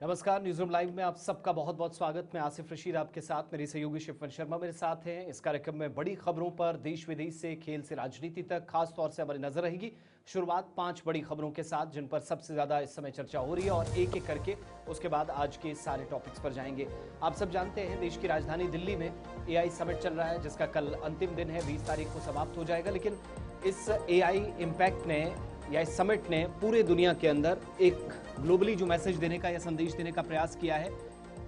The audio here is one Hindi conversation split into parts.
नमस्कार, न्यूज रूम लाइव में आप सबका बहुत बहुत स्वागत। मैं आसिफ रशीद आपके साथ, मेरे सहयोगी शिफन शर्मा मेरे साथ हैं। इस कार्यक्रम में बड़ी खबरों पर देश विदेश से खेल से राजनीति तक खास तौर से हमारी नजर रहेगी। शुरुआत 5 बड़ी खबरों के साथ, जिन पर सबसे ज्यादा इस समय चर्चा हो रही है, और एक एक करके उसके बाद आज के सारे टॉपिक्स पर जाएंगे। आप सब जानते हैं, देश की राजधानी दिल्ली में AI समिट चल रहा है, जिसका कल अंतिम दिन है, 20 तारीख को समाप्त हो जाएगा। लेकिन इस AI इम्पैक्ट ने या इस समिट ने पूरे दुनिया के अंदर एक ग्लोबली जो मैसेज देने का या संदेश देने का प्रयास किया है,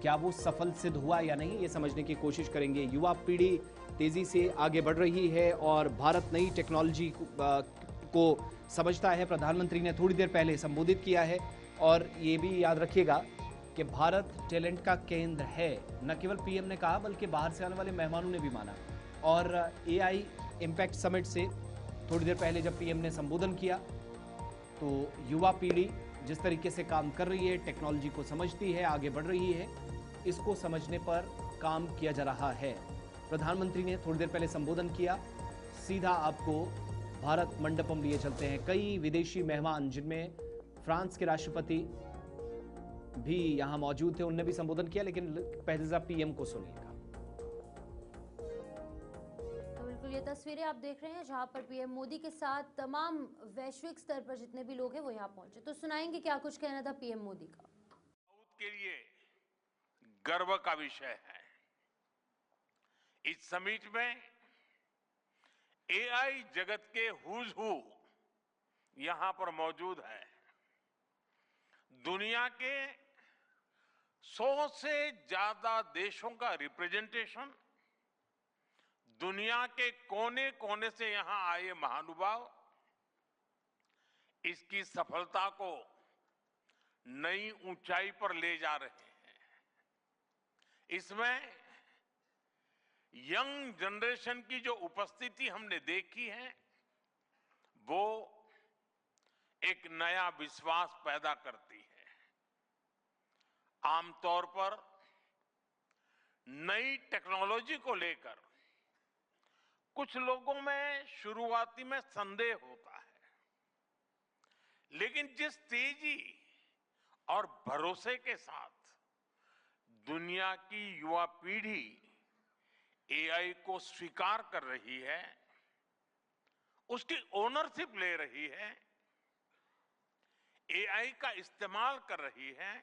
क्या वो सफल सिद्ध हुआ या नहीं, ये समझने की कोशिश करेंगे। युवा पीढ़ी तेजी से आगे बढ़ रही है और भारत नई टेक्नोलॉजी को समझता है। प्रधानमंत्री ने थोड़ी देर पहले संबोधित किया है, और ये भी याद रखिएगा कि भारत टैलेंट का केंद्र है। न केवल पीएम ने कहा, बल्कि बाहर से आने वाले मेहमानों ने भी माना। और AI इम्पैक्ट समिट से थोड़ी देर पहले जब पीएम ने संबोधन किया, तो युवा पीढ़ी जिस तरीके से काम कर रही है, टेक्नोलॉजी को समझती है, आगे बढ़ रही है, इसको समझने पर काम किया जा रहा है। प्रधानमंत्री ने थोड़ी देर पहले संबोधन किया, सीधा आपको भारत मंडपम लिए चलते हैं। कई विदेशी मेहमान, जिनमें फ्रांस के राष्ट्रपति भी यहां मौजूद थे, उनने भी संबोधन किया। लेकिन पहले जरा पीएम को सुनिएगा। ये तस्वीरें आप देख रहे हैं जहां पर पीएम मोदी के साथ तमाम वैश्विक स्तर पर जितने भी लोग हैं वो यहां पहुंचे। तो सुनाएंगे क्या कुछ कहना था पीएम मोदी का। साउथ के लिए गर्व का विषय है। इस समिट में AI जगत के हुज हू यहां पर मौजूद है। दुनिया के 100 से ज्यादा देशों का रिप्रेजेंटेशन, दुनिया के कोने कोने से यहां आए महानुभाव इसकी सफलता को नई ऊंचाई पर ले जा रहे हैं। इसमें यंग जनरेशन की जो उपस्थिति हमने देखी है, वो एक नया विश्वास पैदा करती है। आमतौर पर नई टेक्नोलॉजी को लेकर कुछ लोगों में शुरुआती में संदेह होता है, लेकिन जिस तेजी और भरोसे के साथ दुनिया की युवा पीढ़ी AI को स्वीकार कर रही है, उसकी ओनरशिप ले रही है, AI का इस्तेमाल कर रही है,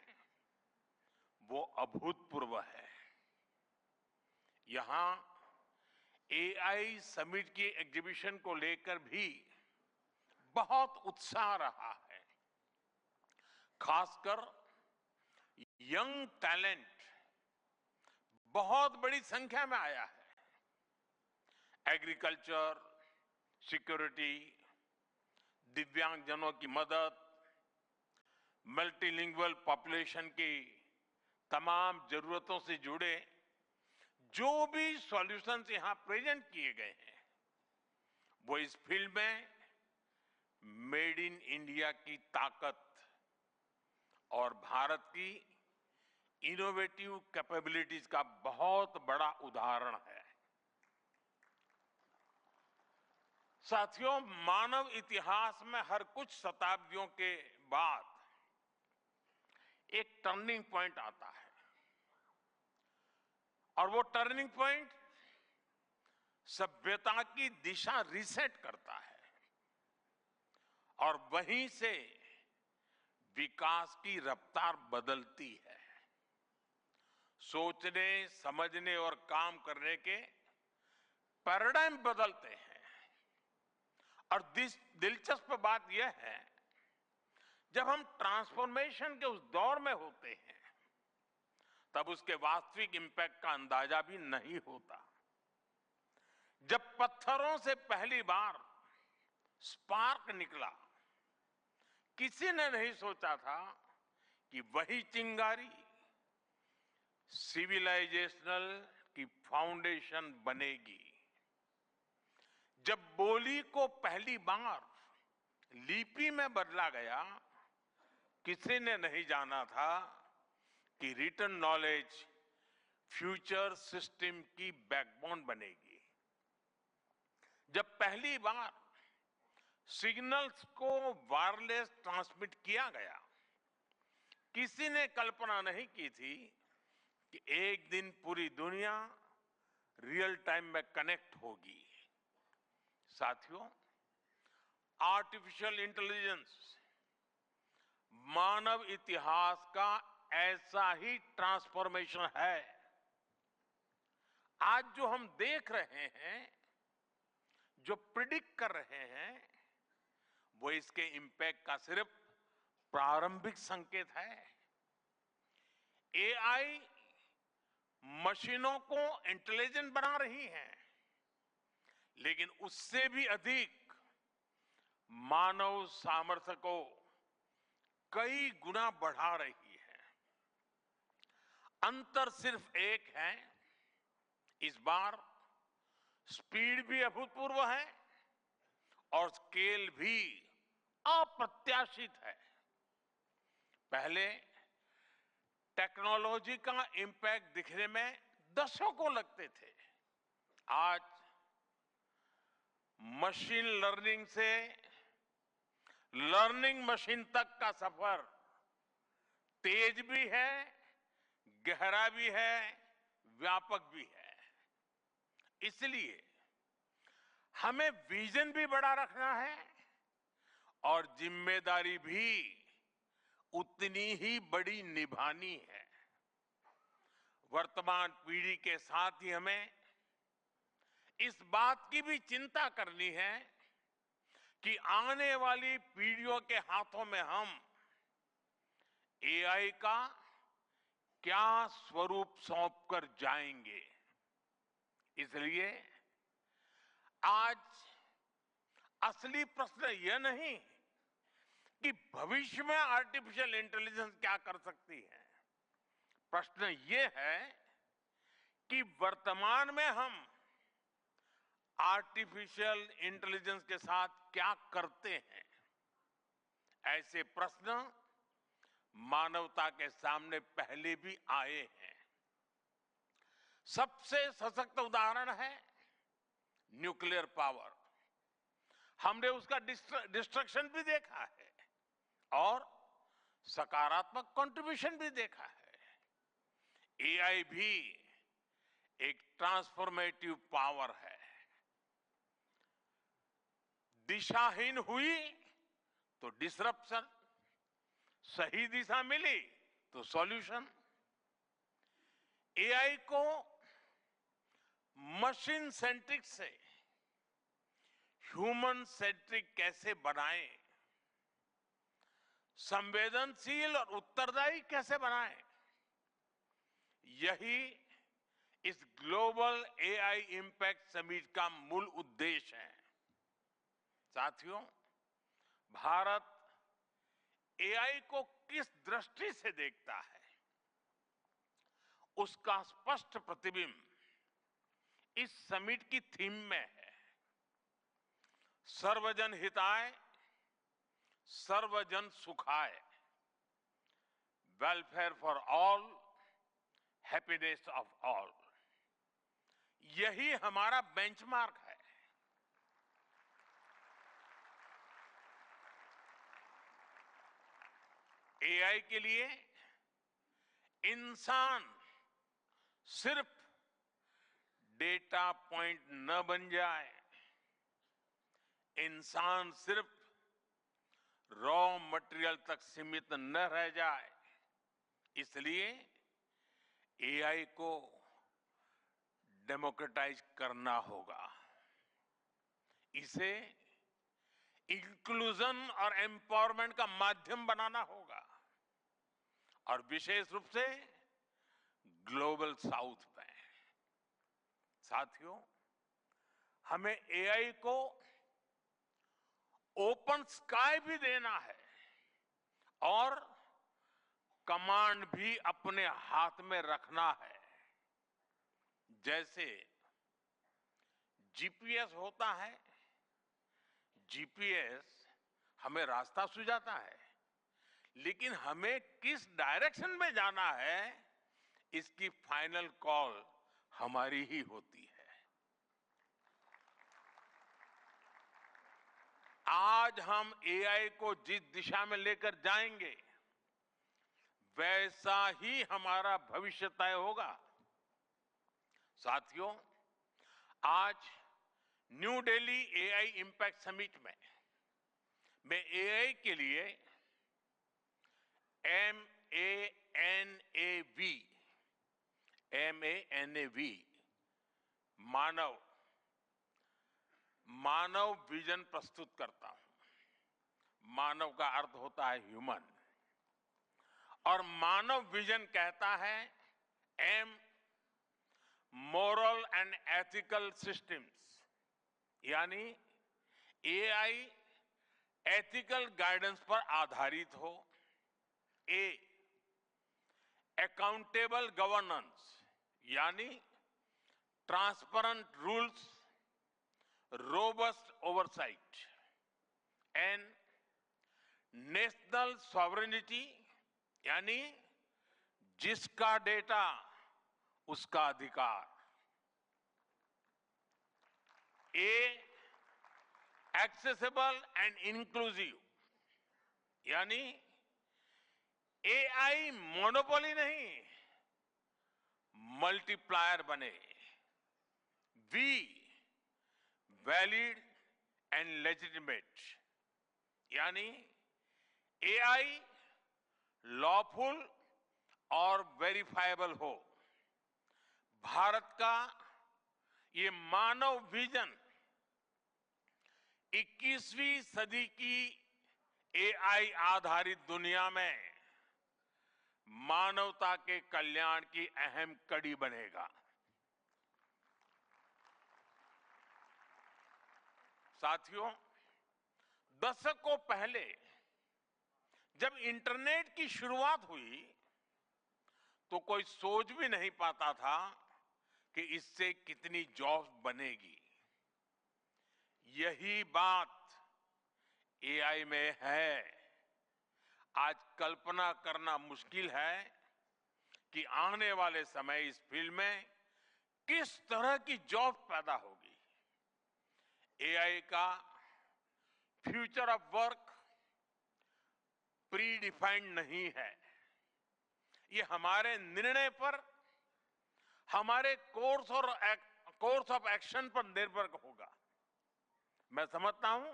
वो अभूतपूर्व है। यहां AI समिट की एग्जीबिशन को लेकर भी बहुत उत्साह रहा है। खासकर यंग टैलेंट बहुत बड़ी संख्या में आया है। एग्रीकल्चर, सिक्योरिटी, दिव्यांगजनों की मदद, मल्टीलिंगुअल पॉपुलेशन की तमाम जरूरतों से जुड़े जो भी सॉल्यूशंस यहां प्रेजेंट किए गए हैं, वो इस फील्ड में मेड इन इंडिया की ताकत और भारत की इनोवेटिव कैपेबिलिटीज का बहुत बड़ा उदाहरण है। साथियों, मानव इतिहास में हर कुछ शताब्दियों के बाद एक टर्निंग पॉइंट आता है, और वो टर्निंग पॉइंट सभ्यता की दिशा रीसेट करता है, और वहीं से विकास की रफ्तार बदलती है। सोचने, समझने और काम करने के पैराडाइम बदलते हैं। और दिलचस्प बात यह है, जब हम ट्रांसफॉर्मेशन के उस दौर में होते हैं, तब उसके वास्तविक इंपैक्ट का अंदाजा भी नहीं होता। जब पत्थरों से पहली बार स्पार्क निकला, किसी ने नहीं सोचा था कि वही चिंगारी सिविलाइजेशनल की फाउंडेशन बनेगी। जब बोली को पहली बार लिपि में बदला गया, किसी ने नहीं जाना था कि रिटन नॉलेज फ्यूचर सिस्टम की बैकबोन बनेगी। जब पहली बार सिग्नल्स को वायरलेस ट्रांसमिट किया गया, किसी ने कल्पना नहीं की थी कि एक दिन पूरी दुनिया रियल टाइम में कनेक्ट होगी। साथियों, आर्टिफिशियल इंटेलिजेंस मानव इतिहास का ऐसा ही ट्रांसफॉर्मेशन है। आज जो हम देख रहे हैं, जो प्रिडिक्ट कर रहे हैं, वो इसके इंपैक्ट का सिर्फ प्रारंभिक संकेत है। एआई मशीनों को इंटेलिजेंट बना रही है, लेकिन उससे भी अधिक मानव सामर्थ्य को कई गुना बढ़ा रही है। अंतर सिर्फ एक है, इस बार स्पीड भी अभूतपूर्व है और स्केल भी अप्रत्याशित है। पहले टेक्नोलॉजी का इंपैक्ट दिखने में दशकों लगते थे। आज मशीन लर्निंग से लर्निंग मशीन तक का सफर तेज भी है, गहरा भी है, व्यापक भी है। इसलिए हमें विजन भी बड़ा रखना है और जिम्मेदारी भी उतनी ही बड़ी निभानी है। वर्तमान पीढ़ी के साथ ही हमें इस बात की भी चिंता करनी है कि आने वाली पीढ़ियों के हाथों में हम एआई का क्या स्वरूप सौंप कर जाएंगे। इसलिए आज असली प्रश्न यह नहीं कि भविष्य में आर्टिफिशियल इंटेलिजेंस क्या कर सकती है। प्रश्न यह है कि वर्तमान में हम आर्टिफिशियल इंटेलिजेंस के साथ क्या करते हैं। ऐसे प्रश्न मानवता के सामने पहले भी आए हैं। सबसे सशक्त उदाहरण है न्यूक्लियर पावर। हमने उसका डिस्ट्रक्शन भी देखा है और सकारात्मक कंट्रीब्यूशन भी देखा है। एआई भी एक ट्रांसफॉर्मेटिव पावर है। दिशाहीन हुई तो डिसरप्शन, सही दिशा मिली तो सॉल्यूशन। एआई को मशीन सेंट्रिक से ह्यूमन सेंट्रिक कैसे बनाएं, संवेदनशील और उत्तरदायी कैसे बनाएं, यही इस ग्लोबल एआई इंपैक्ट समिट का मूल उद्देश्य है। साथियों, भारत एआई को किस दृष्टि से देखता है, उसका स्पष्ट प्रतिबिंब इस समिट की थीम में है। सर्वजन हिताय, सर्वजन सुखाय, welfare for all, happiness of all. यही हमारा बेंचमार्क है। एआई के लिए इंसान सिर्फ डेटा पॉइंट न बन जाए, इंसान सिर्फ रॉ मटेरियल तक सीमित न रह जाए। इसलिए एआई को डेमोक्रेटाइज करना होगा, इसे इंक्लूजन और एम्पावरमेंट का माध्यम बनाना होगा और विशेष रूप से ग्लोबल साउथ में। साथियों, हमें एआई को ओपन स्काई भी देना है और कमांड भी अपने हाथ में रखना है। जैसे जीपीएस होता है, जीपीएस हमें रास्ता सुझाता है, लेकिन हमें किस डायरेक्शन में जाना है, इसकी फाइनल कॉल हमारी ही होती है। आज हम एआई को जिस दिशा में लेकर जाएंगे, वैसा ही हमारा भविष्य तय होगा। साथियों, आज new Delhi AI impact summit में मैं एआई के लिए MANAV मानव विजन प्रस्तुत करता हूं। मानव का अर्थ होता है ह्यूमन, और मानव विजन कहता है M moral and ethical systems, यानी एआई एथिकल गाइडेंस पर आधारित हो। ए अकाउंटेबल गवर्नेंस, यानी transparent rules, robust oversight. And national sovereignty, यानी जिसका डेटा उसका अधिकार। ए एक्सेसिबल एंड इंक्लूसिव, यानी एआई मोनोपोली नहीं, मल्टीप्लायर बने। वी वैलिड एंड लेजिटिमेट, यानी एआई लॉफुल और वेरीफाइबल हो। भारत का ये मानव विजन 21वीं सदी की एआई आधारित दुनिया में मानवता के कल्याण की अहम कड़ी बनेगा। साथियों, दशकों पहले जब इंटरनेट की शुरुआत हुई तो कोई सोच भी नहीं पाता था कि इससे कितनी जॉब्स बनेगी। यही बात एआई में है। आज कल्पना करना मुश्किल है कि आने वाले समय इस फील्ड में किस तरह की जॉब पैदा होगी। एआई का future of work pre defined नहीं है। ये हमारे निर्णय पर, हमारे कोर्स ऑफ एक्शन पर निर्भर होगा। मैं समझता हूं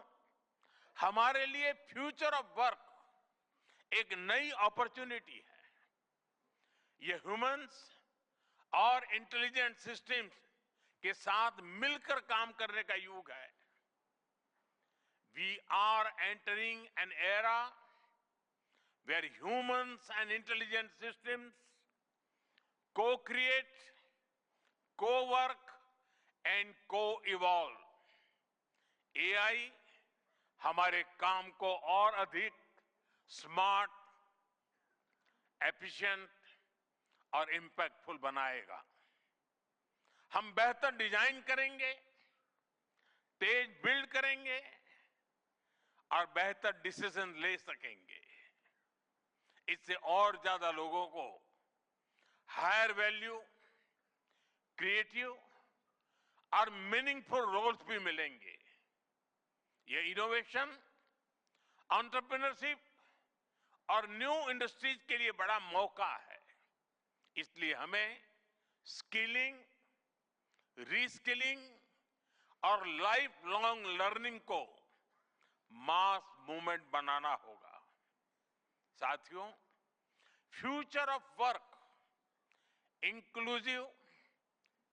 हमारे लिए फ्यूचर ऑफ वर्क एक नई अपॉर्चुनिटी है। ये ह्यूमंस और इंटेलिजेंट सिस्टम्स के साथ मिलकर काम करने का युग है। We are entering an era where humans and intelligent systems co-create, co-work and co-evolve। AI हमारे काम को और अधिक स्मार्ट, एफिशिएंट और इंपैक्टफुल बनाएगा। हम बेहतर डिजाइन करेंगे, तेज बिल्ड करेंगे और बेहतर डिसीजन ले सकेंगे। इससे और ज्यादा लोगों को हायर वैल्यू, क्रिएटिव और मीनिंगफुल रोल्स भी मिलेंगे। ये इनोवेशन, एंटरप्रेन्योरशिप और न्यू इंडस्ट्रीज के लिए बड़ा मौका है। इसलिए हमें स्किलिंग, रीस्किलिंग और लाइफ लॉन्ग लर्निंग को मास मूवमेंट बनाना होगा। साथियों, future of work inclusive,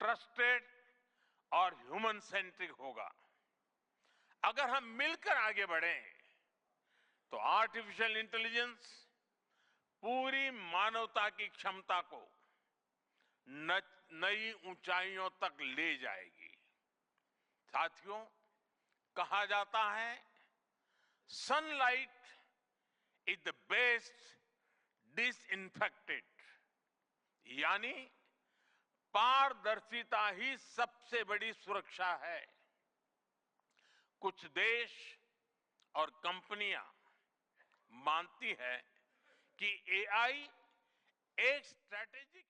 trusted और ह्यूमन सेंट्रिक होगा। अगर हम मिलकर आगे बढ़ें तो आर्टिफिशियल इंटेलिजेंस पूरी मानवता की क्षमता को नई ऊंचाइयों तक ले जाएगी। साथियों, कहा जाता है sunlight is the best disinfectant, यानी पारदर्शिता ही सबसे बड़ी सुरक्षा है। कुछ देश और कंपनियां मानती है कि एआई एक स्ट्रैटेजिक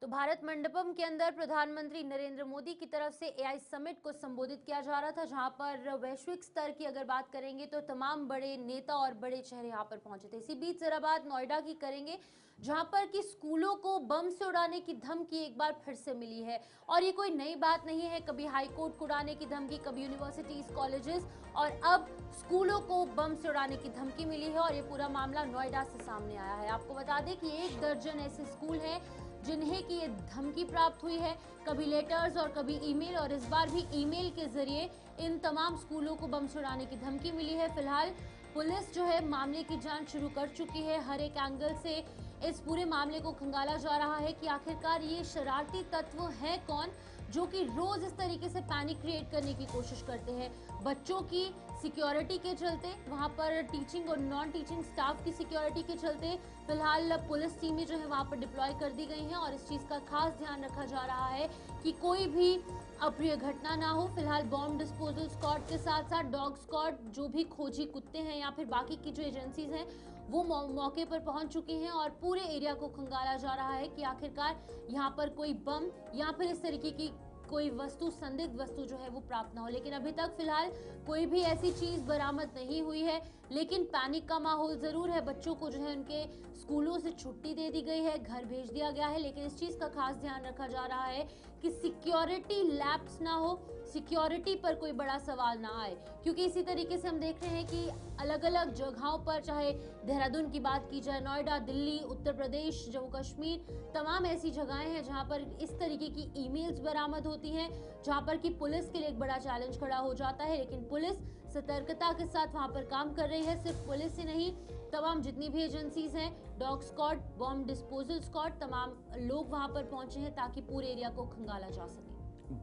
तो भारत मंडपम के अंदर प्रधानमंत्री नरेंद्र मोदी की तरफ से एआई समिट को संबोधित किया जा रहा था, जहां पर वैश्विक स्तर की अगर बात करेंगे तो तमाम बड़े नेता और बड़े चेहरे यहां पर पहुंचे थे। इसी बीच जरा बात नोएडा की करेंगे, जहां पर कि स्कूलों को बम से उड़ाने की धमकी एक बार फिर से मिली है। और ये कोई नई बात नहीं है, कभी हाईकोर्ट को उड़ाने की धमकी, कभी यूनिवर्सिटीज, कॉलेजेस, और अब स्कूलों को बम से उड़ाने की धमकी मिली है। और ये पूरा मामला नोएडा से सामने आया है। आपको बता दें कि 1 दर्जन ऐसे स्कूल हैं जिन्हें की ये धमकी प्राप्त हुई है, कभी लेटर्स और कभी ईमेल, और इस बार भी ईमेल के जरिए इन तमाम स्कूलों को बम से उड़ाने की धमकी मिली है। फिलहाल पुलिस जो है मामले की जांच शुरू कर चुकी है। हर एक एंगल से इस पूरे मामले को खंगाला जा रहा है कि आखिरकार ये शरारती तत्व है कौन, जो कि रोज इस तरीके से पैनिक क्रिएट करने की कोशिश करते हैं। बच्चों की सिक्योरिटी के चलते, वहां पर टीचिंग और नॉन टीचिंग स्टाफ की सिक्योरिटी के चलते फिलहाल पुलिस टीमें जो है वहां पर डिप्लॉय कर दी गई हैं, और इस चीज का खास ध्यान रखा जा रहा है कि कोई भी अप्रिय घटना ना हो। फिलहाल बॉम्ब डिस्पोजल स्क्वाड के साथ साथ डॉग स्क्वाड, जो भी खोजी कुत्ते हैं या फिर बाकी की जो एजेंसीज हैं, वो मौके पर पहुंच चुकी हैं और पूरे एरिया को खंगाला जा रहा है कि आखिरकार यहाँ पर कोई बम या फिर इस तरीके की कोई वस्तु, संदिग्ध वस्तु जो है वो प्राप्त ना हो। लेकिन अभी तक फिलहाल कोई भी ऐसी चीज बरामद नहीं हुई है। लेकिन पैनिक का माहौल जरूर है। बच्चों को जो है उनके स्कूलों से छुट्टी दे दी गई है, घर भेज दिया गया है। लेकिन इस चीज का खास ध्यान रखा जा रहा है कि सिक्योरिटी लैप्स ना हो, सिक्योरिटी पर कोई बड़ा सवाल ना आए, क्योंकि इसी तरीके से हम देख रहे हैं कि अलग अलग जगहों पर, चाहे देहरादून की बात की जाए, नोएडा, दिल्ली, उत्तर प्रदेश, जम्मू कश्मीर, तमाम ऐसी जगहें हैं जहां पर इस तरीके की ईमेल्स बरामद होती हैं, जहां पर कि पुलिस के लिए एक बड़ा चैलेंज खड़ा हो जाता है। लेकिन पुलिस सतर्कता के साथ वहां पर काम कर रही है। सिर्फ पुलिस ही नहीं, तमाम जितनी भी एजेंसीज हैं, dog squad, bomb disposal squad, तमाम लोग वहां पर पहुंचे हैं ताकि पूरे एरिया को खंगाला जा सके।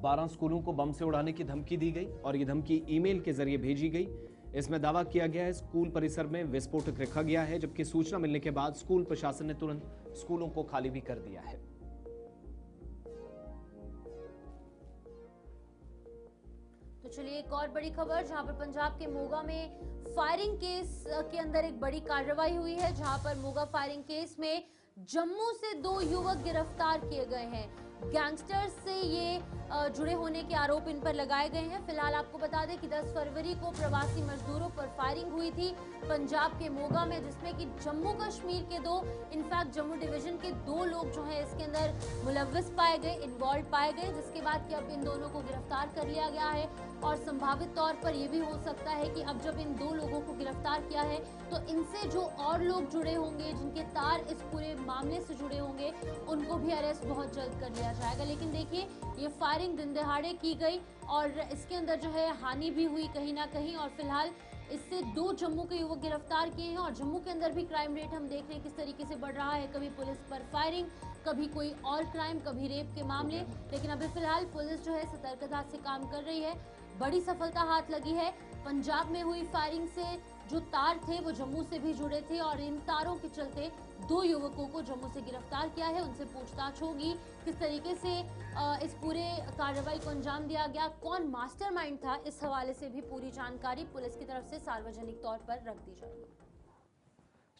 12 स्कूलों को बम से उड़ाने की धमकी दी गई और ये धमकी ईमेल के जरिए भेजी गई। इसमें दावा किया गया है स्कूल परिसर में विस्फोटक रखा गया है, जबकि सूचना मिलने के बाद स्कूल प्रशासन ने तुरंत स्कूलों को खाली भी कर दिया है। तो चलिए एक और बड़ी खबर, जहां पर पंजाब के मोगा में फायरिंग केस के अंदर एक बड़ी कार्रवाई हुई है, जहां पर मोगा फायरिंग केस में जम्मू से 2 युवक गिरफ्तार किए गए हैं। गैंगस्टर्स से ये जुड़े होने के आरोप इन पर लगाए गए हैं। फिलहाल आपको बता दें कि 10 फरवरी को प्रवासी मजदूरों पर फायरिंग हुई थी पंजाब के मोगा में, जिसमें कि जम्मू कश्मीर के 2, इनफैक्ट जम्मू डिवीजन के 2 लोग जो हैं इसके अंदर मुलव्विस पाए गए, इन्वॉल्व पाए गए, जिसके बाद कि अब इन दोनों को गिरफ्तार कर लिया गया है। और संभावित तौर पर यह भी हो सकता है कि अब जब इन 2 लोगों को गिरफ्तार किया है तो इनसे जो और लोग जुड़े होंगे, जिनके तार इस पूरे मामले से जुड़े होंगे, उनको भी अरेस्ट बहुत जल्द कर लिया जाएगा। लेकिन देखिए, ये फायरिंग दिन दहाड़े की गई और इसके अंदर जो है हानि भी हुई कहीं ना कहीं, और फिलहाल इससे 2 जम्मू के युवक गिरफ्तार किए हैं। और जम्मू के अंदर भी क्राइम रेट हम देख रहे हैं किस तरीके से बढ़ रहा है, कभी पुलिस पर फायरिंग, कभी कोई और क्राइम, कभी रेप के मामले। लेकिन अभी फिलहाल पुलिस जो है सतर्कता से काम कर रही है। बड़ी सफलता हाथ लगी है। पंजाब में हुई फायरिंग से जो तार थे वो जम्मू से भी जुड़े थे, और इन तारों के चलते 2 युवकों को जम्मू से गिरफ्तार किया है। उनसे पूछताछ होगी किस तरीके से इस पूरे कार्रवाई को अंजाम दिया गया, कौन मास्टरमाइंड था, इस हवाले से भी पूरी जानकारी पुलिस की तरफ से सार्वजनिक तौर पर रख दी जाएगी।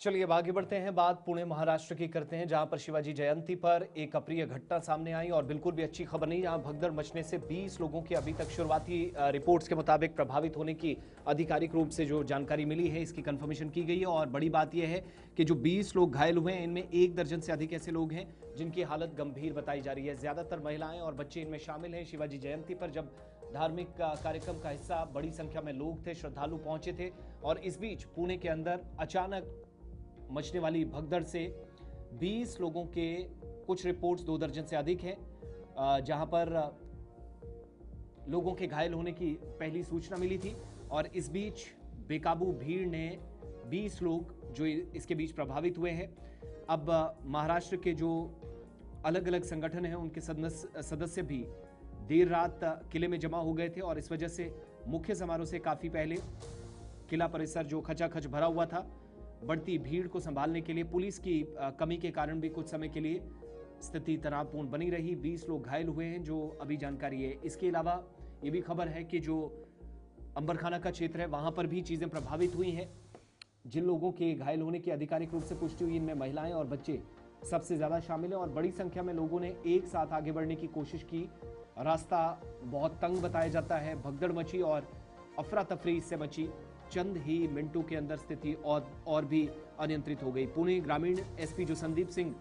चलिए अब आगे बढ़ते हैं, बात पुणे महाराष्ट्र की करते हैं, जहां पर शिवाजी जयंती पर एक अप्रिय घटना सामने आई और बिल्कुल भी अच्छी खबर नहीं। जहां भगदड़ मचने से 20 लोगों की अभी तक शुरुआती रिपोर्ट्स के मुताबिक प्रभावित होने की आधिकारिक रूप से जो जानकारी मिली है, इसकी कंफर्मेशन की गई है। और बड़ी बात यह है कि जो 20 लोग घायल हुए हैं, इनमें 1 दर्जन से अधिक ऐसे लोग हैं जिनकी हालत गंभीर बताई जा रही है। ज्यादातर महिलाएं और बच्चे इनमें शामिल हैं। शिवाजी जयंती पर जब धार्मिक कार्यक्रम का हिस्सा बड़ी संख्या में लोग थे, श्रद्धालु पहुंचे थे, और इस बीच पुणे के अंदर अचानक मचने वाली भगदड़ से 20 लोगों के, कुछ रिपोर्ट्स 2 दर्जन से अधिक है, जहां पर लोगों के घायल होने की पहली सूचना मिली थी। और इस बीच बेकाबू भीड़ ने 20 लोग जो इसके बीच प्रभावित हुए हैं। अब महाराष्ट्र के जो अलग अलग संगठन हैं, उनके सदस्य भी देर रात किले में जमा हो गए थे, और इस वजह से मुख्य समारोह से काफी पहले किला परिसर जो खचाखच भरा हुआ था, बढ़ती भीड़ को संभालने के लिए पुलिस की कमी के कारण भी कुछ समय के लिए स्थिति तनावपूर्ण बनी रही। 20 लोग घायल हुए हैं, जो अभी जानकारी है। इसके अलावा ये भी खबर है कि जो अंबरखाना का क्षेत्र है, वहां पर भी चीजें प्रभावित हुई हैं। जिन लोगों के घायल होने की आधिकारिक रूप से पुष्टि हुई, इनमें महिलाएं और बच्चे सबसे ज्यादा शामिल है और बड़ी संख्या में लोगों ने एक साथ आगे बढ़ने की कोशिश की। रास्ता बहुत तंग बताया जाता है, भगदड़ मची और अफरा तफरी इससे मची। चंद ही मिनटों के अंदर स्थिति और भी अनियंत्रित हो गई। पुणे ग्रामीण एसपी जो संदीप सिंह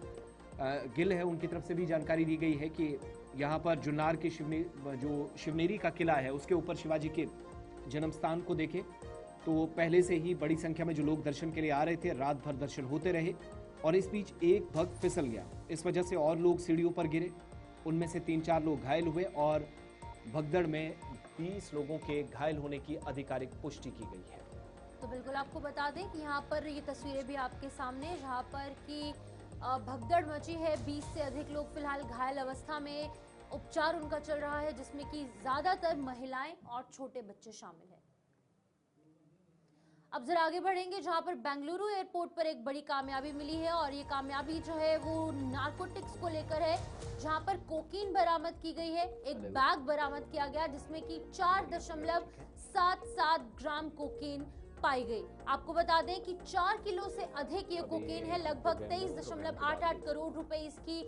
गिल है, उनकी तरफ से भी जानकारी दी गई है कि यहाँ पर जुन्नार के जो शिवनेरी का किला है उसके ऊपर शिवाजी के जन्म स्थान को देखें तो पहले से ही बड़ी संख्या में जो लोग दर्शन के लिए आ रहे थे, रात भर दर्शन होते रहे और इस बीच एक भक्त फिसल गया। इस वजह से और लोग सीढ़ियों पर गिरे, उनमें से 3-4 लोग घायल हुए और भगदड़ में 20 लोगों के घायल होने की आधिकारिक पुष्टि की गई है। तो बिल्कुल आपको बता दें कि यहाँ पर ये तस्वीरें भी आपके सामने हैं, जहाँ पर की भगदड़ मची है। 20 से अधिक लोग फिलहाल घायल अवस्था में, उपचार उनका चल रहा है, जिसमें कि ज्यादातर महिलाएं और छोटे बच्चे शामिल हैं। अब जरा आगे बढ़ेंगे, जहां पर बेंगलुरु एयरपोर्ट पर एक बड़ी कामयाबी मिली है और ये कामयाबी जो है वो नारकोटिक्स को लेकर है, जहां पर कोकीन बरामद की गई है। एक बैग बरामद किया गया जिसमें कि 4.77 ग्राम कोकीन पाई गई। आपको बता दें कि 4 किलो से अधिक ये कोकीन है, लगभग 23.88 करोड़ रुपए इसकी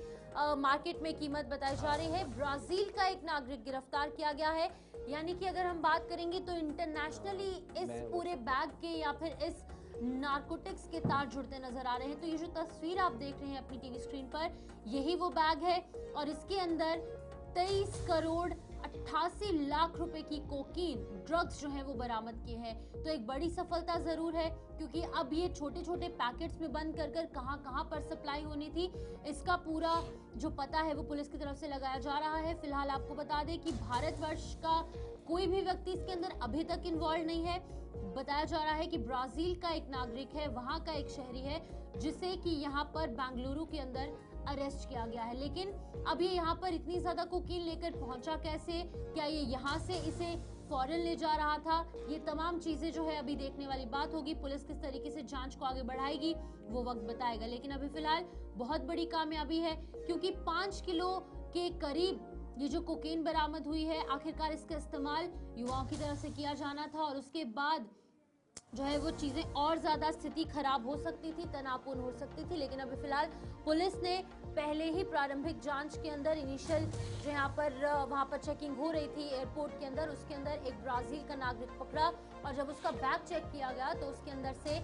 मार्केट में कीमत बताई जा रही है। ब्राजील का एक नागरिक गिरफ्तार किया गया है, यानी कि अगर हम बात करेंगे तो इंटरनेशनली इस पूरे बैग के या फिर इस नारकोटिक्स के तार जुड़ते नजर आ रहे हैं। तो ये जो तस्वीर आप देख रहे हैं अपनी टीवी स्क्रीन पर, यही वो बैग है और इसके अंदर 23 करोड़ 88 लाख रुपए की कोकीन ड्रग्स जो है वो बरामद किए हैं। तो एक बड़ी सफलता जरूर है, क्योंकि अब ये छोटे छोटे पैकेट्स में बंद कर कर कहां पर सप्लाई होनी थी, इसका पूरा जो पता है वो पुलिस की तरफ से लगाया जा रहा है। फिलहाल आपको बता दें कि भारतवर्ष का कोई भी व्यक्ति इसके अंदर अभी तक इन्वॉल्व नहीं है। बताया जा रहा है कि ब्राजील का एक नागरिक है, वहां का एक शहरी है, जिसे कि यहाँ पर बेंगलुरु के अंदर अरेस्ट किया गया है। लेकिन अब ये यहाँ पर इतनी ज्यादा कोकीन लेकर पहुंचा कैसे, क्या ये यहाँ से इसे फॉरेन ले जा रहा था, ये तमाम चीजें जो है अभी देखने वाली बात होगी। पुलिस किस तरीके से जांच को आगे बढ़ाएगी वो वक्त बताएगा, लेकिन अभी फिलहाल बहुत बड़ी कामयाबी है, क्योंकि 5 किलो के करीब ये जो कोकीन बरामद हुई है, आखिरकार इसका इस्तेमाल युवाओं की तरफ से किया जाना था और उसके बाद जो है वो चीजें और ज्यादा स्थिति खराब हो सकती थी, तनावपूर्ण हो सकती थी। लेकिन अभी फिलहाल पुलिस ने पहले ही प्रारंभिक जांच के अंदर इनिशियल जो यहाँ पर वहां पर चेकिंग हो रही थी एयरपोर्ट के अंदर, उसके अंदर एक ब्राजील का नागरिक पकड़ा और जब उसका बैग चेक किया गया तो उसके अंदर से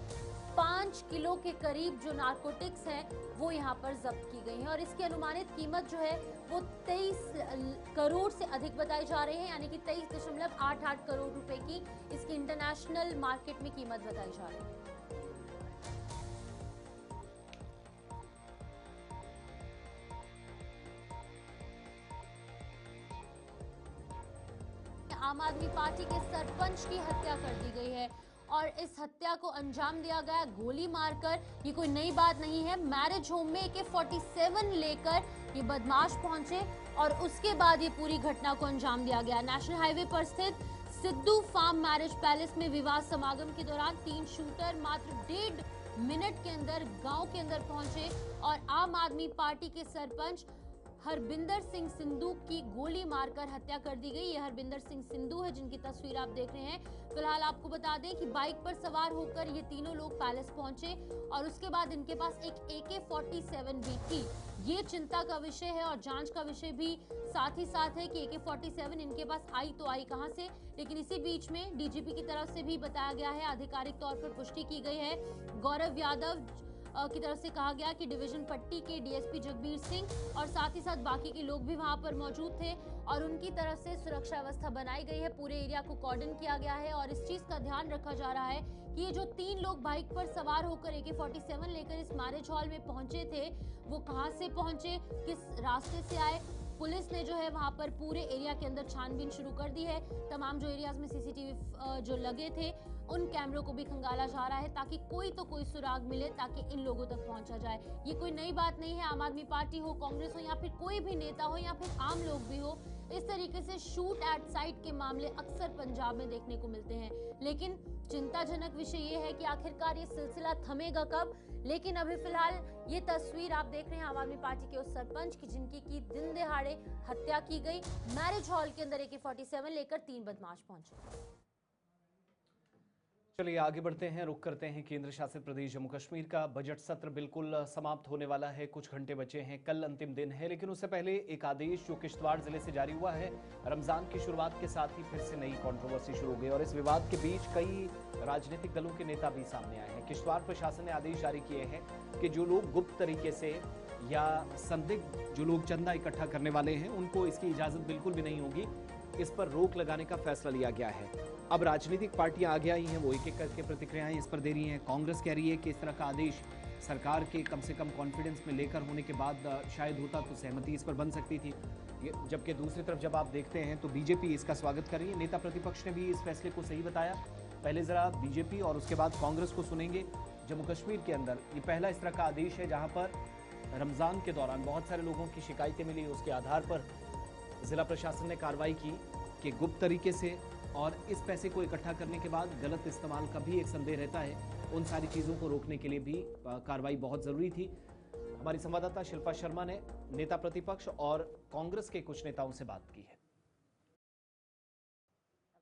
5 किलो के करीब जो नारकोटिक्स है वो यहाँ पर जब्त की गई है और इसकी अनुमानित कीमत जो है वो 23 करोड़ से अधिक बताई जा रही है, यानी कि 23.88 करोड़ रुपए की इसकी इंटरनेशनल मार्केट में कीमत बताई जा रही है। आम आदमी पार्टी के सरपंच की हत्या कर दी गई है और इस हत्या को अंजाम दिया गया गोली मारकर। ये कोई नई बात नहीं है, मैरिज होम में AK-47 लेकर ये बदमाश पहुंचे और उसके बाद ये पूरी घटना को अंजाम दिया गया। नेशनल हाईवे पर स्थित सिद्धू फार्म मैरिज पैलेस में विवाह समागम के दौरान 3 शूटर मात्र 1.5 मिनट के अंदर गांव के अंदर पहुंचे और आम आदमी पार्टी के सरपंच हरबिंदर सिंह सिंधु की गोली मारकर हत्या कर दी गई। ये हरबिंदर सिंह सिंधु है जिनकी तस्वीर आप देख रहे हैं। फिलहाल आपको बता दें कि बाइक पर सवार होकर ये तीनों लोग पैलेस पहुंचे और उसके बाद इनके पास एक AK-47 भी थी। ये चिंता का विषय है और जांच का विषय भी साथ ही साथ है कि AK-47 इनके पास आई तो आई कहां से। लेकिन इसी बीच में DGP की तरफ से भी बताया गया है, आधिकारिक तौर पर पुष्टि की गई है, गौरव यादव की तरफ से कहा गया कि डिवीजन पट्टी के DSP जगबीर सिंह और साथ ही साथ बाकी के लोग भी वहां पर मौजूद थे और उनकी तरफ से सुरक्षा व्यवस्था बनाई गई है। पूरे एरिया को कॉर्डन किया गया है और इस चीज का ध्यान रखा जा रहा है कि ये जो 3 लोग बाइक पर सवार होकर AK-47 लेकर इस मैरिज हॉल में पहुंचे थे वो कहां से पहुंचे, किस रास्ते से आए। पुलिस ने जो है वहां पर पूरे एरिया के अंदर छानबीन शुरू कर दी है। तमाम जो एरियाज में CCTV जो लगे थे उन कैमरों को भी खंगाला जा रहा है ताकि कोई तो कोई सुराग मिले, ताकि इन लोगों तक पहुंचा जाए। ये कोई नई बात नहीं है, आम आदमी पार्टी हो, कांग्रेस हो या फिर कोई भी नेता हो या फिर आम लोग भी हो, इस तरीके से शूट एट साइट के मामले अक्सर पंजाब में देखने को मिलते हैं। लेकिन चिंताजनक विषय ये है कि आखिरकार ये सिलसिला थमेगा कब। लेकिन अभी फिलहाल ये तस्वीर आप देख रहे हैं आम आदमी पार्टी के उस सरपंच की जिनकी की दिन दहाड़े हत्या की गई। मैरिज हॉल के अंदर AK-47 लेकर 3 बदमाश पहुंचे। चलिए आगे बढ़ते हैं, रुख करते हैं केंद्र शासित प्रदेश जम्मू कश्मीर का। बजट सत्र बिल्कुल समाप्त होने वाला है, कुछ घंटे बचे हैं, कल अंतिम दिन है। लेकिन उससे पहले एक आदेश जो किश्तवाड़ जिले से जारी हुआ है, रमजान की शुरुआत के साथ ही फिर से नई कंट्रोवर्सी शुरू हो गई और इस विवाद के बीच कई राजनीतिक दलों के नेता भी सामने आए हैं। किश्तवाड़ प्रशासन ने आदेश जारी किए हैं कि जो लोग गुप्त तरीके से या संदिग्ध जो लोग चंदा इकट्ठा करने वाले हैं, उनको इसकी इजाजत बिल्कुल भी नहीं होगी। इस पर रोक लगाने का फैसला लिया गया है। अब राजनीतिक पार्टियां आगे आई हैं, वो एक एक करके प्रतिक्रियाएं इस पर दे रही हैं। कांग्रेस कह रही है कि इस तरह का आदेश सरकार के कम से कम कॉन्फिडेंस में लेकर होने के बाद शायद होता तो सहमति इस पर बन सकती थी। जबकि दूसरी तरफ जब आप देखते हैं तो बीजेपी इसका स्वागत कर रही है। नेता प्रतिपक्ष ने भी इस फैसले को सही बताया। पहले जरा बीजेपी और उसके बाद कांग्रेस को सुनेंगे। जम्मू कश्मीर के अंदर ये पहला इस तरह का आदेश है जहां पर रमजान के दौरान बहुत सारे लोगों की शिकायतें मिली, उसके आधार पर जिला प्रशासन ने कार्रवाई की कि गुप्त तरीके से और इस पैसे को इकट्ठा करने के बाद गलत इस्तेमाल का भी एक संदेह रहता है। उन सारी चीज़ों को रोकने के लिए भी कार्रवाई बहुत ज़रूरी थी। हमारी संवाददाता शिल्पा शर्मा ने नेता प्रतिपक्ष और कांग्रेस के कुछ नेताओं से बात की है।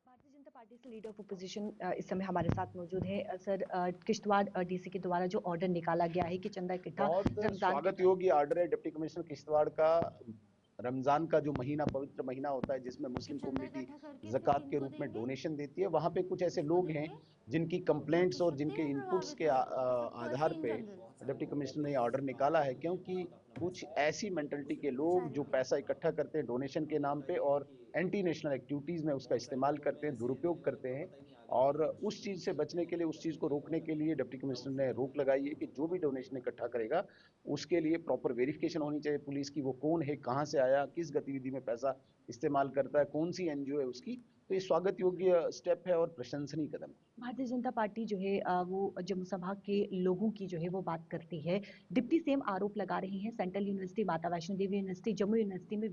भारतीय जनता पार्टी से लीडर ऑफ अपोजिशन इस समय हमारे साथ मौजूद है। सर, किश्तवाड़ डीसी के द्वारा जो ऑर्डर निकाला गया है कि चंदा इकट्ठा बहुत स्वागत योग्य ऑर्डर है डिप्टी कमिश्नर किश्तवाड़ का। रमजान का जो महीना पवित्र महीना होता है जिसमें मुस्लिम कम्युनिटी ज़कात के रूप में डोनेशन देती है, वहाँ पे कुछ ऐसे लोग हैं जिनकी कंप्लेंट्स और जिनके इनपुट्स के आधार पे डिप्टी कमिश्नर ने ऑर्डर निकाला है। क्योंकि कुछ ऐसी मेंटलिटी के लोग जो पैसा इकट्ठा करते हैं डोनेशन के नाम पे और एंटी नेशनल एक्टिविटीज़ में उसका इस्तेमाल करते हैं, दुरुपयोग करते हैं, और उस चीज़ से बचने के लिए, उस चीज़ को रोकने के लिए डिप्टी कमिश्नर ने रोक लगाई है कि जो भी डोनेशन इकट्ठा करेगा उसके लिए प्रॉपर वेरिफिकेशन होनी चाहिए पुलिस की, वो कौन है, कहाँ से आया, किस गतिविधि में पैसा इस्तेमाल करता है, कौन सी एनजीओ है उसकी। तो ये स्वागत योग्य स्टेप है और प्रशंसनीय कदम। भारतीय जनता पार्टी जो है वो जम्मू संभाग के लोगों की जो है वो बात करती है। डिप्टी सीएम आरोप लगा रहे हैं सेंट्रल यूनिवर्सिटी, माता वैष्णो देवी यूनिवर्सिटी, जम्मू यूनिवर्सिटी में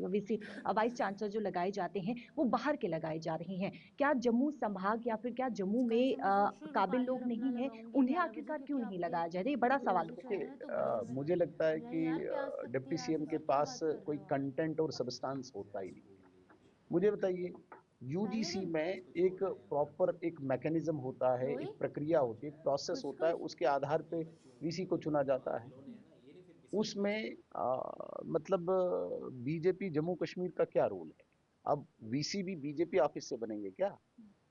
वीसी वाइस चांसलर जो लगाए जाते हैं वो बाहर के लगाए जा रहे हैं। क्या जम्मू संभाग या फिर क्या जम्मू में काबिल लोग नहीं है, उन्हें आखिरकार क्यों नहीं लगाया जाए? ये बड़ा सवाल है। मुझे लगता है कि डिप्टी सीएम के पास कोई कंटेंट और सब्सटेंस होता ही नहीं। मुझे बताइए, यूजीसी में एक प्रॉपर एक मैकेनिज्म होता है, एक प्रक्रिया होती है, प्रोसेस होता है, उसके आधार पे वीसी को चुना जाता है। उसमें मतलब बीजेपी जम्मू कश्मीर का क्या रोल है? अब वीसी भी बीजेपी ऑफिस से बनेंगे क्या?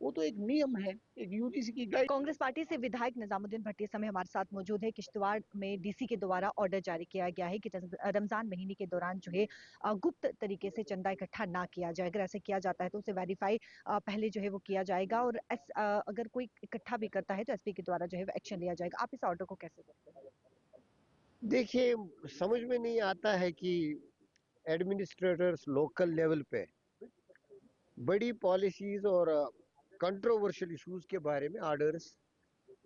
वो तो एक नियम है, एक यूजीसी की गाइड। कांग्रेस पार्टी से विधायक निजामुद्दीन भट्टी इस समय हमारे साथ मौजूद है। किश्तवाड़ में डीसी के द्वारा ऑर्डर जारी किया गया है कि रमजान महीने के दौरान जो है गुप्त तरीके से चंदा इकट्ठा ना किया जाए। अगर ऐसे किया जाता है तो उसे वेरीफाई पहले जो है वो किया जाएगा, और अगर कोई इकट्ठा भी करता है तो एसपी के द्वारा जो है एक्शन लिया जाएगा। आप इस ऑर्डर को कैसे देखते हैं? देखिए, समझ में नहीं आता है कि एडमिनिस्ट्रेटर्स लोकल लेवल पे बड़ी पॉलिसीज और कंट्रोवर्शियल इश्यूज के बारे में ऑर्डर्स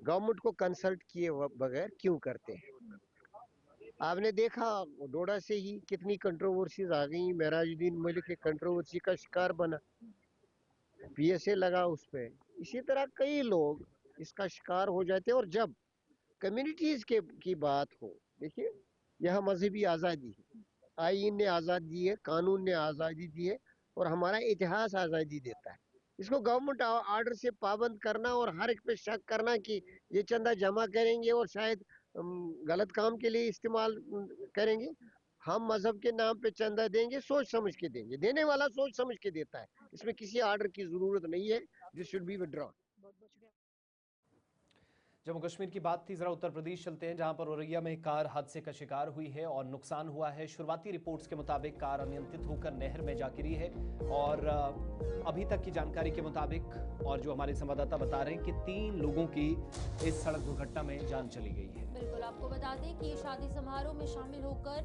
गवर्नमेंट को कंसल्ट किए बगैर क्यों करते हैं? आपने देखा डोडा से ही कितनी कंट्रोवर्सीज आ गई। मेराजुद्दीन मलिक एक कंट्रोवर्सी का शिकार बना, पीएसए लगा उस पे। इसी तरह कई लोग इसका शिकार हो जाते हैं। और जब कम्युनिटीज की बात हो, देखिए यहाँ मजहबी आज़ादी है, आईन ने आज़ादी दी है, कानून ने आज़ादी दी है, और हमारा इतिहास आज़ादी देता है। इसको गवर्नमेंट ऑर्डर से पाबंद करना और हर एक पे शक करना कि ये चंदा जमा करेंगे और शायद गलत काम के लिए इस्तेमाल करेंगे। हम मजहब के नाम पे चंदा देंगे, सोच समझ के देंगे, देने वाला सोच समझ के देता है। इसमें किसी ऑर्डर की जरूरत नहीं है। This should be withdrawn. Jammu Kashmir की बात थी, जरा उत्तर प्रदेश चलते हैं जहां पर औरैया में कार हादसे का शिकार हुई है और नुकसान हुआ है। शुरुआती रिपोर्ट्स के मुताबिक कार अनियंत्रित होकर नहर में जा गिरी है और अभी तक की जानकारी के मुताबिक, और जो हमारे संवाददाता बता रहे हैं कि 3 लोगों की इस सड़क दुर्घटना में जान चली गई है। बिल्कुल, आपको बता दें कि शादी समारोह में शामिल होकर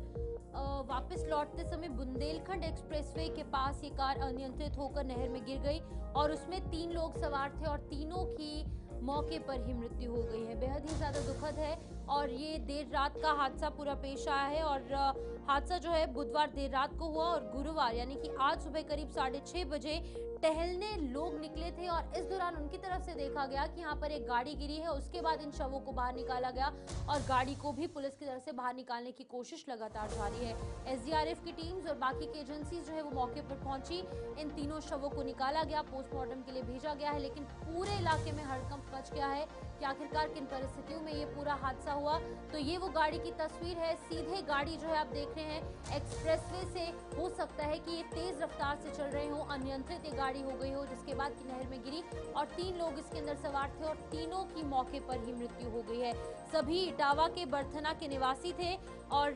वापस लौटते समय बुंदेलखंड एक्सप्रेसवे के पास ये कार अनियंत्रित होकर नहर में गिर गई और उसमें 3 लोग सवार थे और तीनों की मौके पर ही मृत्यु हो गई है। बेहद ही ज़्यादा दुखद है और ये देर रात का हादसा पूरा पेश आया है और हादसा जो है बुधवार देर रात को हुआ और गुरुवार यानी कि आज सुबह करीब 6:30 बजे टहलने लोग निकले थे और इस दौरान उनकी तरफ से देखा गया कि यहाँ पर एक गाड़ी गिरी है। उसके बाद इन शवों को बाहर निकाला गया और गाड़ी को भी पुलिस की तरफ से बाहर निकालने की कोशिश लगातार जारी है। एसडीआरएफ की टीम्स और बाकी की एजेंसीज जो है वो मौके पर पहुंची। इन तीनों शवों को निकाला गया, पोस्टमार्टम के लिए भेजा गया है, लेकिन पूरे इलाके में हड़कंप मच गया है कि आखिरकार किन परिस्थितियों में ये पूरा हादसा हुआ। तो ये वो गाड़ी की तस्वीर है। सीधे गाड़ी जो है आप देख रहे हैं एक्सप्रेसवे से, हो सकता है कि ये तेज रफ्तार से चल रहे हो, अनियंत्रित ये गाड़ी हो गई हो, जिसके बाद की नहर में गिरी और 3 लोग इसके अंदर सवार थे और तीनों की मौके पर ही मृत्यु हो गई है। सभी इटावा के बर्थना के निवासी थे और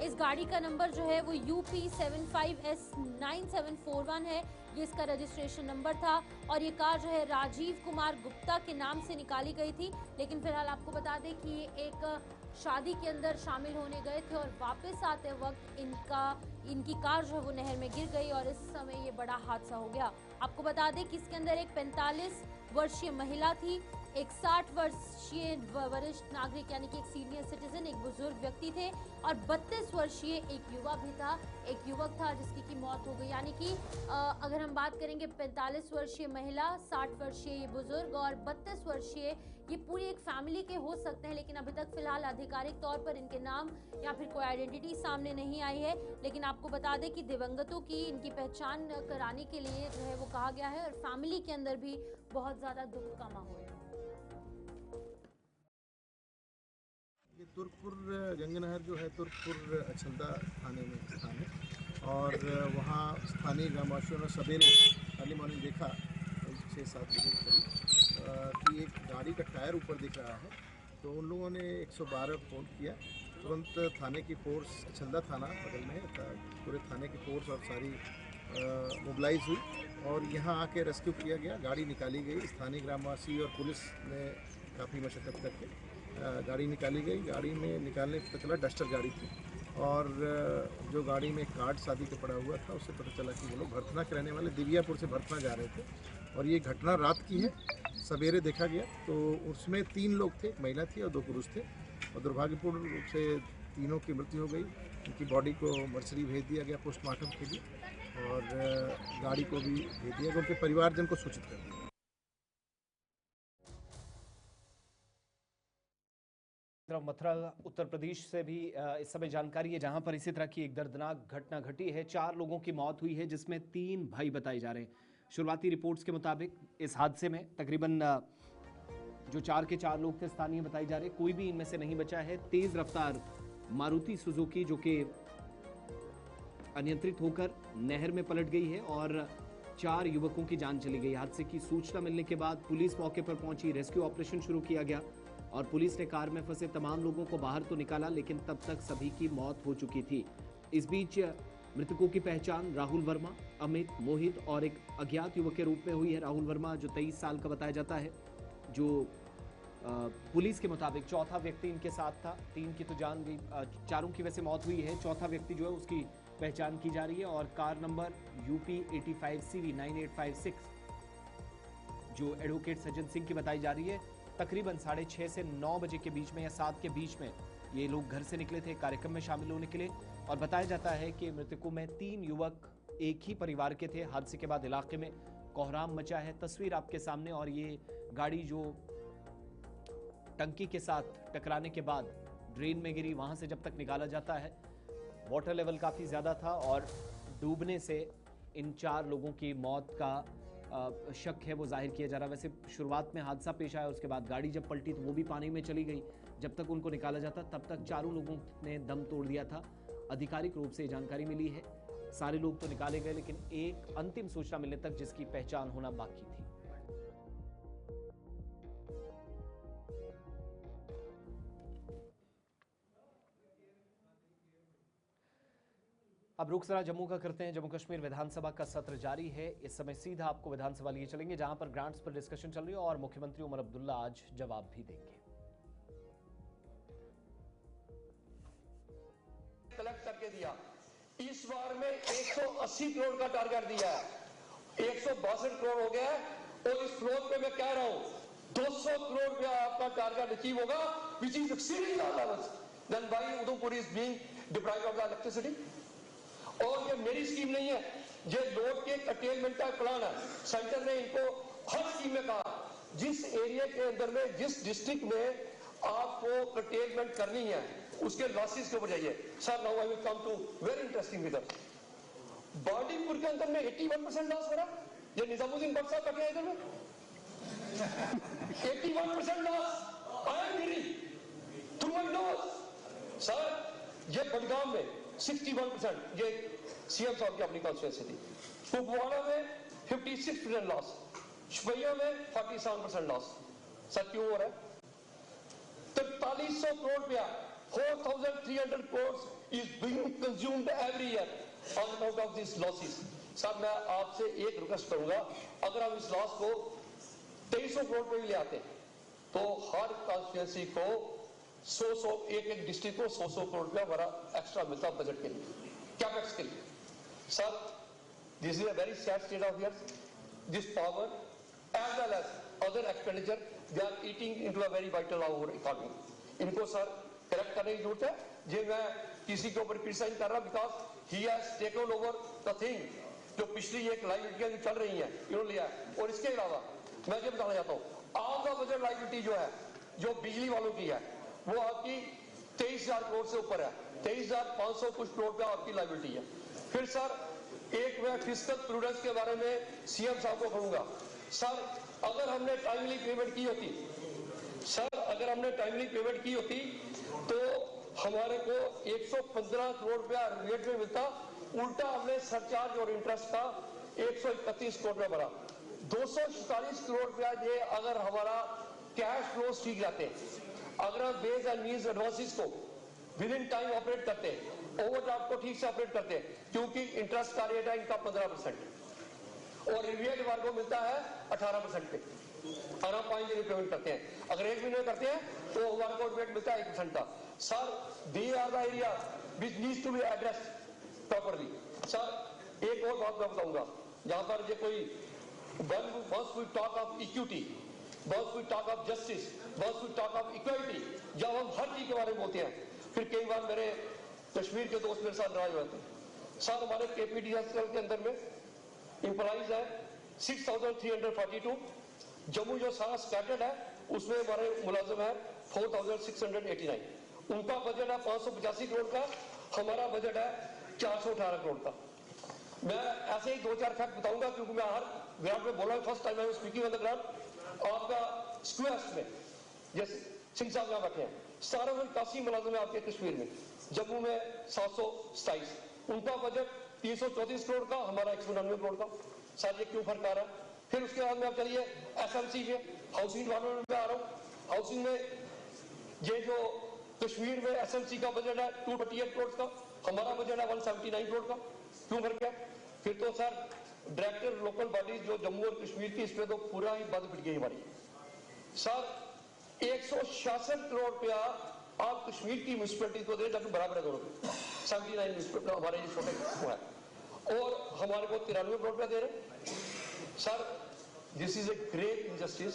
इस गाड़ी का नंबर जो है वो UP 75S9741 है, ये इसका रजिस्ट्रेशन नंबर था और ये कार जो है राजीव कुमार गुप्ता के नाम से निकाली गई थी। लेकिन फिलहाल आपको बता दें कि ये एक शादी के अंदर शामिल होने गए थे और वापस आते वक्त इनकी कार जो है वो नहर में गिर गई और इस समय ये बड़ा हादसा हो गया। आपको बता दें कि इसके अंदर एक 45 वर्षीय महिला थी, एक 60 वर्षीय वरिष्ठ नागरिक यानी कि एक सीनियर सिटीजन, एक बुजुर्ग व्यक्ति थे और 32 वर्षीय एक युवा भी था, एक युवक था जिसकी की मौत हो गई। यानी कि अगर हम बात करेंगे 45 वर्षीय महिला, 60 वर्षीय बुजुर्ग और 32 वर्षीय, ये पूरी एक फैमिली के हो सकते हैं, लेकिन अभी तक फिलहाल आधिकारिक तौर पर इनके नाम या फिर कोई आइडेंटिटी सामने नहीं आई है। लेकिन आपको बता दें कि दिवंगतों की इनकी पहचान कराने के लिए जो है वो कहा गया है और फैमिली के अंदर भी बहुत ज्यादा दुख का माहौल है। ये तुर्कपुर गंगनहर जो है तुर्कपुर अछलदा थाने में स्थान है और वहाँ स्थानीय ग्रामवासियों ने सवेरे अर्ली मॉर्निंग देखा 6-7 बजे के करीब कि एक गाड़ी का टायर ऊपर दिख रहा है। तो उन लोगों ने 112 फ़ोन किया। तुरंत थाने की फोर्स, अछलदा थाना बगल में था, पूरे थाने की फोर्स और सारी मोबिलाइज हुई और यहाँ आके रेस्क्यू किया गया। गाड़ी निकाली गई, स्थानीय ग्रामवासी और पुलिस ने काफ़ी मशक्क़त करके गाड़ी निकाली गई। गाड़ी में निकालने पता चला डस्टर गाड़ी थी और जो गाड़ी में कार्ड शादी का पड़ा हुआ था उससे पता चला कि वो लोग भरथना के रहने वाले दिव्यापुर से भरथना जा रहे थे और ये घटना रात की है। सवेरे देखा गया तो उसमें 3 लोग थे, एक महिला थी और 2 पुरुष थे और दुर्भाग्यपूर्ण रूप से तीनों की मृत्यु हो गई। उनकी बॉडी को मर्सरी भेज दिया गया पोस्टमार्टम के लिए और गाड़ी को भी भेज दिया गया, उनके परिवारजन को सूचित कर दिया। मथुरा उत्तर प्रदेश से भी इस समय जानकारी है, जहां पर इसी तरह की एक दर्दनाक घटना घटी है। 4 लोगों की मौत हुई है जिसमें 3 भाई बताए जा रहे हैं। शुरुआती रिपोर्ट्स के मुताबिक इस हादसे में तकरीबन जो 4 के 4 लोग थे स्थानीय बताए जा रहे, कोई भी इनमें से नहीं बचा है। तेज रफ्तार मारुति सुजुकी जो कि अनियंत्रित होकर नहर में पलट गई है और 4 युवकों की जान चली गई। हादसे की सूचना मिलने के बाद पुलिस मौके पर पहुंची, रेस्क्यू ऑपरेशन शुरू किया गया और पुलिस ने कार में फंसे तमाम लोगों को बाहर तो निकाला, लेकिन तब तक सभी की मौत हो चुकी थी। इस बीच मृतकों की पहचान राहुल वर्मा, अमित, मोहित और एक अज्ञात युवक के रूप में हुई है। राहुल वर्मा जो 23 साल का बताया जाता है, जो पुलिस के मुताबिक चौथा व्यक्ति इनके साथ था। 3 की तो जान गई, 4 की वैसे मौत हुई है। चौथा व्यक्ति जो है उसकी पहचान की जा रही है और कार नंबर UP 85CV 9856 जो एडवोकेट सज्जन सिंह की बताई जा रही है। तकरीबन 6:30 से 9 बजे के बीच में या 7 के बीच में ये लोग घर से निकले थे कार्यक्रम में शामिल होने के लिए और बताया जाता है कि मृतकों में 3 युवक एक ही परिवार के थे। हादसे के बाद इलाके में कोहराम मचा है। तस्वीर आपके सामने और ये गाड़ी जो टंकी के साथ टकराने के बाद ड्रेन में गिरी, वहां से जब तक निकाला जाता है वाटर लेवल काफ़ी ज़्यादा था और डूबने से इन 4 लोगों की मौत का शक है वो जाहिर किया जा रहा है। वैसे शुरुआत में हादसा पेश आया, उसके बाद गाड़ी जब पलटी तो वो भी पानी में चली गई। जब तक उनको निकाला जाता तब तक 4 लोगों ने दम तोड़ दिया था। आधिकारिक रूप से जानकारी मिली है, सारे लोग तो निकाले गए लेकिन एक अंतिम सूचना मिलने तक जिसकी पहचान होना बाकी थी। अब रुख जरा जम्मू का करते हैं। जम्मू कश्मीर विधानसभा का सत्र जारी है। इस समय सीधा आपको विधानसभा लिए चलेंगे जहां पर ग्रांट्स पर डिस्कशन चल रही है और मुख्यमंत्री उमर अब्दुल्ला आज जवाब भी देंगे। कलेक्ट करके दिया, इस बार में 180 करोड़ का टारगेट दिया है, 162 करोड़ हो गया है और इस फ्लोर पे मैं कह रहा हूं 200 करोड़ रुपया आपका टारगेट अचीव होगा, which is exceeding our levels. Then why Udhampur is being deprived of the electricity. और ये मेरी स्कीम नहीं है, ये लोड के कटेलमेंट का प्लान है। सेंटर ने इनको हर स्कीम में कहा जिस एरिया के अंदर में, जिस डिस्ट्रिक्ट में आपको कटेलमेंट करनी है उसके लॉसेस के ऊपर जाइए। Sir now I will come to very interesting figure. Bandipur के अंदर में 81% लॉस हो रहा है। ये निजामुद्दीन भट्ट साहब बैठे हैं इधर में 81% loss. I am hearing through my knows. Sir ये बडगाम में 61%, ये सीएम साहब की अपनी कॉन्स्टिट्यूंसी थी। कुपवाड़ा में 56% लॉस, शुपैया में 47% लॉस। सर क्यों हो रहा है? 4300 करोड़ रुपया 4,300 crores is being consumed every year on account of these losses. Sir मैं आपसे एक रिक्वेस्ट करूंगा, अगर हम इस लॉस को 2300 करोड़ पे भी ले आते तो हर कॉन्स्टिट्यूंसी को 100 एक डिस्ट्रिक्ट को 100 करोड़ रुपया हमारा एक्स्ट्रा मिलता बजट के लिए, कैपेक्स के लिए। Sir this is a very sad state of affairs. This power as well as other expenditure they are eating into a very vital our economy. इनको सर करेक्ट करने की जरूरत है। ये मैं किसी के ऊपर क्रिटिसाइज कर रहा because he has taken over the thing. जो पिछली एक लाइबिलिटियां जो चल रही हैं इन्होंने लिया है। और इसके अलावा मैं ये बताना चाहता हूं, आपका बजट लाइबिलिटी जो है, जो बिजली वालों की है, वो आपकी 23,000 करोड़ से ऊपर है। 23,500 कुछ करोड़ रुपया आपकी लाइबिलिटी है। फिर सर एक मैं फिस्कल प्रूडेंस के बारे में सीएम साहब को कहूंगा। सर अगर हमने टाइमली पेमेंट की होती, तो हमारे को 115 करोड़ रुपया रेट में मिलता। उल्टा हमने सरचार्ज और इंटरेस्ट का 131 करोड़ रुपया भरा। 247 करोड़ रुपया ये अगर हमारा कैश फ्लो ठीक रहते, अगर हम बेस एंड मीन्स एडवांसेस को विद इन टाइम ऑपरेट करते, ओवरड्राफ्ट को ठीक से ऑपरेट करते, क्योंकि इंटरेस्ट का रेट है इनका 15% और रिवेट वर्ग को मिलता है 18% पे। अगर हम 5 दिन पेमेंट करते हैं, अगर 1 महीने करते हैं तो हमारे को रेट मिलता है 1% का। Sir they are the area which needs to be addressed properly. Sir एक और बात मैं बताऊंगा, जहां पर ये कोई once we talk of equity, once we talk of justice, once we talk of equality, जब हम हर चीज के बारे में बोलते हैं, फिर कई बार मेरे कश्मीर के दोस्त मेरे साथ नाराज होते हैं। सर हमारे KPDS के अंदर में एम्प्लॉइज है 6,342, जम्मू जो सारा स्कैटर्ड है उसमें हमारे मुलाजिम है 4,689। उनका बजट है 585 करोड़ का, हमारा बजट है 418 करोड़ का। मैं ऐसे ही 2-4 फैक्ट बताऊंगा क्योंकि मैं हर ग्राउंड में बोला, first time I speaking on the ground. आपका स्क्वायर्स में जैसे सिंह साहब यहाँ बैठे हैं, 1781 मुलाजिम है आपके कश्मीर में, जम्मू में 727, उनका बजट 334 करोड़ का, हमारा 199 करोड़ का। सर ये क्यों फर्क आ रहा है? फिर उसके बाद में आप चलिए SMC में, हाउसिंग डिपार्टमेंट में आ रहा हूँ। हाउसिंग में ये जो कश्मीर में SMC का बजट है 238 करोड़ का, हमारा बजट है 179 करोड़ का। क्यों फर्क है? फिर तो सर डायरेक्टर लोकल बॉडीज जो जम्मू और कश्मीर की, इसमें तो पूरा ही बंद पिट गई हमारी। सर 166 करोड़ रुपया आप कश्मीर की म्यूनिसिपैलिटी को दे, जबकि बराबर है दोनों को। 79 म्यूनिसिपैलिटी हमारे जो छोटे वो है, और हमारे को 93 करोड़ रुपया दे रहे। Sir this is a great injustice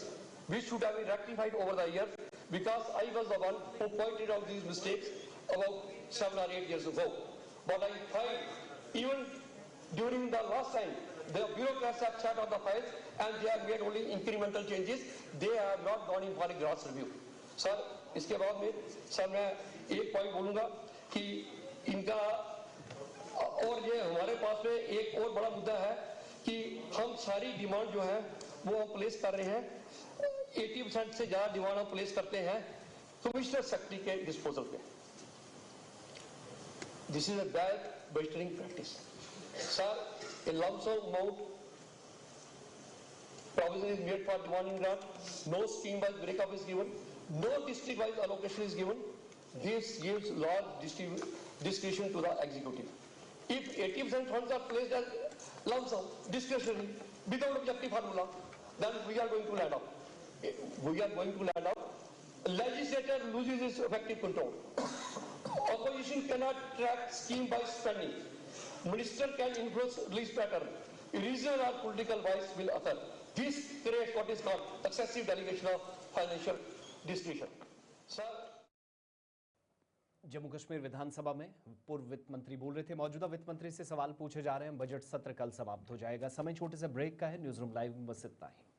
which should have been rectified over the years, because I was the one who pointed out these mistakes about 7 or 8 years ago. But I find even during the last time, the bureaucrats have sat on the files and they have made only incremental changes. They have not gone in for a gross review. Sir, इसके बाद में सर मैं एक पॉइंट बोलूंगा कि इनका, और ये हमारे पास में एक और बड़ा मुद्दा है कि हम सारी डिमांड जो है वो हम प्लेस कर रहे हैं, 80% से ज्यादा डिमांड हम प्लेस करते हैं कमिश्नर सेक्रेटरी के डिस्पोजल पे। This is a bad budgeting practice. Sir a lump sum amount provision is made for demanding grant, no scheme wise breakup is given, no district wise allocation is given. This gives large discretion to the executive. If 80% funds are placed as lump sum discretionary without objective formula, then we are going to land up. Legislature loses its effective control. Opposition cannot track scheme by spending. Minister can influence release pattern. Regional or political vice will occur. This creates what is called excessive delegation of financial discretion. Sir. Jammu Kashmir विधानसभा में पूर्व वित्त मंत्री बोल रहे थे। मौजूदा वित्त मंत्री से सवाल पूछे जा रहे हैं। बजट सत्र कल समाप्त हो जाएगा। समय छोटे से ब्रेक का है। न्यूज रूम लाइव में बस इतना ही।